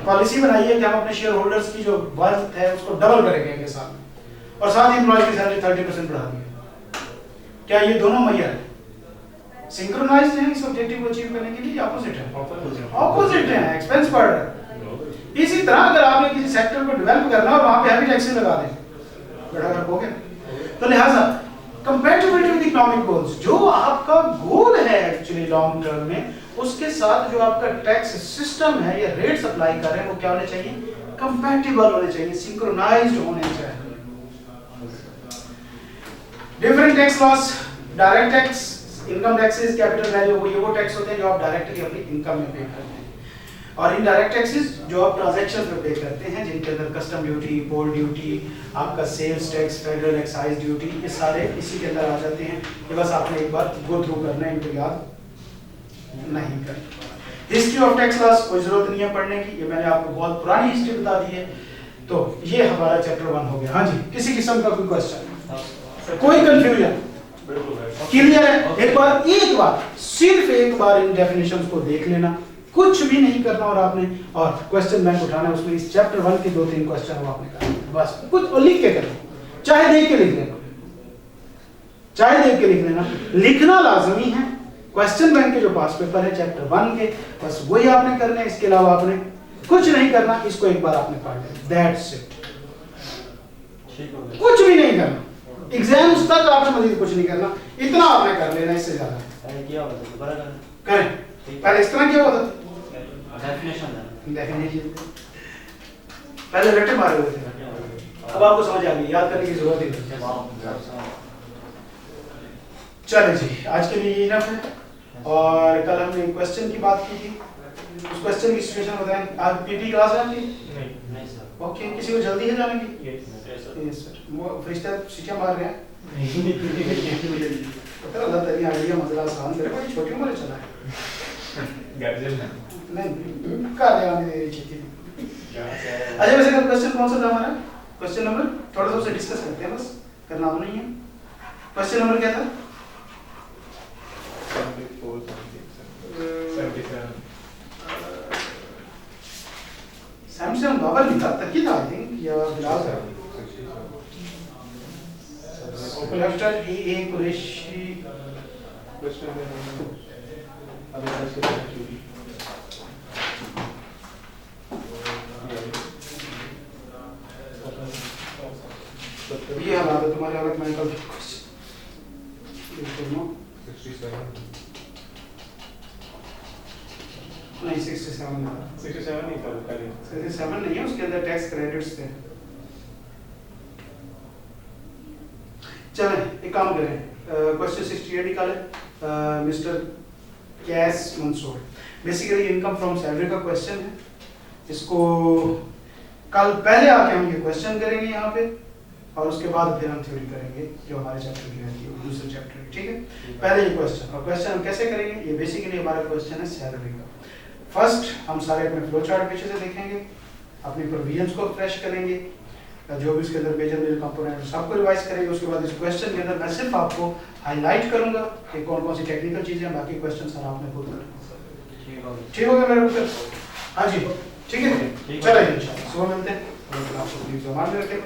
Policy बनाई है कि हम अपने शेयर होल्डर्स की जो वर्थ है उसको डबल करेंगे अगले साल में, और साथ ही एम्प्लॉय की सैलरी 30% बढ़ा दी है। क्या ये दोनों मैया है? सिंक्रोनाइज्ड हैं इस ऑब्जेक्टिव को अचीव करने के लिए? ऑपोजिट है? ऑपोजिट है, एक्सपेंस बढ़ रहा है। इसी तरह अगर आपने किसी सेक्टर को डेवलप करना और वहां पे हैवी टैक्सेस लगा दें, बड़ा कर पाओगे? तो लिहाजा कंपैटिबिलिटी विद इकोनॉमिक गोल्स, जो आपका गोल है एक्चुअली लॉन्ग टर्म में, उसके साथ जो आपका टैक्स सिस्टम है या रेट्स अप्लाई कर रहे हैं वो क्या होने चाहिए? कंपैटिबल होने चाहिए, सिंक्रोनाइज्ड होने चाहिए। Different tax loss, direct tax, income taxes, capital value, वो टैक्स होते हैं जो आप डायरेक्टली अपनी इनकम में पे करते हैं, और इनडायरेक्ट टैक्सेस जो आप ट्रांजैक्शन पे पे करते हैं, जिनके अंदर कस्टम ड्यूटी, पोल ड्यूटी, आपका sales tax, federal excise duty, ये सारे इसी के अंदर आ जाते हैं। ये बस आपने एक बार गो थ्रू करना है, इनको याद नहीं करना। हिस्ट्री ऑफ टैक्स लॉस कोई जरूरत नहीं है पढ़ने की, ये मैंने आपको बहुत पुरानी हिस्ट्री बता दी है। तो ये हमारा चैप्टर 1 हो गया। हाँ जी, किसी किस्म का कोई क्वेश्चन, कोई कंफ्यूजन? क्लियर है? एक बार सिर्फ एक बार इन डेफिनेशंस को देख लेना, कुछ भी नहीं करना, और आपने और क्वेश्चन बैंक उठाना है, उसमें इस चैप्टर 1 के 2-3 क्वेश्चन वो आपने करना, बस कुछ लिख के करना, चाहे देख के लिख लेना, चाहे देख के लिख लेना, लिखना लाजमी है। क्वेश्चन बैंक के जो पास पेपर है चैप्टर 1 के, बस वही आपने करना है, इसके अलावा आपने कुछ नहीं करना। इसको एक बार आपने पढ़ लिया, दैट्स इट, कुछ भी नहीं करना, एग्जाम्स तक आपने मजीद कुछ नहीं करना, इतना आपने कर लेना, इससे ज्यादा करें। पहले इस तरह क्या होता था? डेफिनेशन पहले रट्टे मारे हुए थे, अब आपको समझ आ गई, याद करने की जरूरत ही नहीं। चलिए जी, आज के लिए ये इनफ है। और कल हमने क्वेश्चन की बात की थी, उस क्वेश्चन की सिचुएशन बताएं। आज पीटी क्लास है आपकी? नहीं सर। ओके, किसी को जल्दी है जाने की? Yes sir. वो फ्रीस्टाइल सीटियां मार रहे हैं। पता अल्लाह तेरी आइडिया मसला आसान, मेरे को छोटी उम्र चला है नहीं कर ले आने दे रही थी। अच्छा, वैसे का क्वेश्चन कौन सा था हमारा? क्वेश्चन नंबर थोड़ा सा उसे डिस्कस करते हैं, बस करना तो नहीं है। क्वेश्चन नंबर क्या था? 77 बाबर नहीं था, तक ही था आई थिंक, या बिलाल था। ओपनस्टर ए कुरैशी क्वेश्चन है। ये हालात है तुम्हारे, हालत में कल 67 नहीं था, 67 नहीं है, उसके अंदर टैक्स क्रेडिट्स थे। चलें एक काम करें, क्वेश्चन 68 निकालें। मिस्टर कैश Mansoor, basically income from salary का क्वेश्चन है। इसको कल पहले आके हम ये क्वेश्चन करेंगे यहाँ पे, और उसके बाद फिर हम थ्योरी करेंगे जो हमारे चैप्टर की रहती है, दूसरे चैप्टर की। ठीक है, पहले ये क्वेश्चन, और क्वेश्चन हम कैसे करेंगे? ये बेसिकली हमारा क्वेश्चन है सैलरी का। फर्स्ट हम सारे अपने फ्लो चार्ट पीछे से देखेंगे, अपनी प्रोविजंस को फ्रेश करेंगे, जो भी उसके अंदर मेजर मेजर कंपोनेंट सबको रिवाइज करेंगे। उसके बाद इस क्वेश्चन के अंदर मैं सिर्फ आपको हाईलाइट करूंगा कि कौन कौन सी टेक्निकल चीजें, बाकी क्वेश्चन सारा आपने खुद करना। ठीक हो गया मेरे ऊपर? हाँ जी, ठीक है, चलिए इंशाल्लाह सुबह मिलते हैं। आपको प्लीज जमा में रखें।